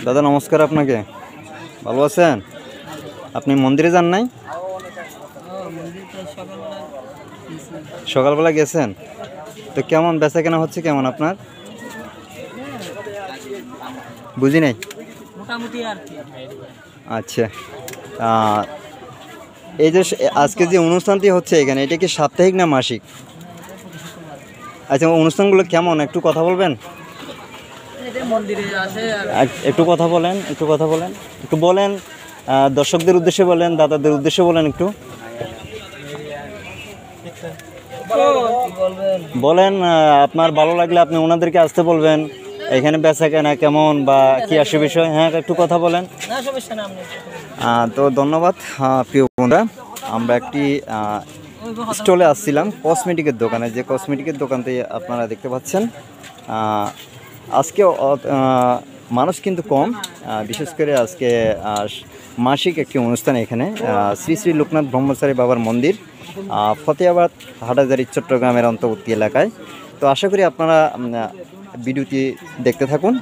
দাদা নমস্কার, আপনাকে ভালো আছেন? আপনি মন্দিরে যান নাই? সকালবেলা গেছেন তো কেমন বেচা কেনা হচ্ছে, কেমন আপনার? বুঝি নাই। আচ্ছা, এই যে আজকে যে অনুষ্ঠানটি হচ্ছে এখানে, এটা কি সাপ্তাহিক না মাসিক? আচ্ছা, অনুষ্ঠানগুলো কেমন একটু কথা বলবেন? একটু কথা বলেন, একটু বলেন দর্শকদের উদ্দেশ্যে বলেন, দাদাদের উদ্দেশ্যে বলেন একটু বলেন। আপনার ভালো লাগলে আপনি ওনাদেরকে আসতে বলবেন। এখানে বেচা কেনা কেমন বা কি আসে বিষয়, হ্যাঁ একটু কথা বলেন। তো ধন্যবাদ প্রিয় বন্ধুরা, আমরা একটি স্টলে আসছিলাম কসমেটিকের দোকানে, যে কসমেটিকের দোকানতে আপনারা দেখতে পাচ্ছেন আজকে মানুষ কিন্তু কম, বিশেষ করে আজকে মাসিক একটি অনুষ্ঠান এখানে শ্রী শ্রী লোকনাথ ব্রহ্মচারী বাবার মন্দির, ফতেহাবাদ হাটাজারি চট্টগ্রামের অন্তর্বর্তী এলাকায়। তো আশা করি আপনারা ভিডিওটি দেখতে থাকুন।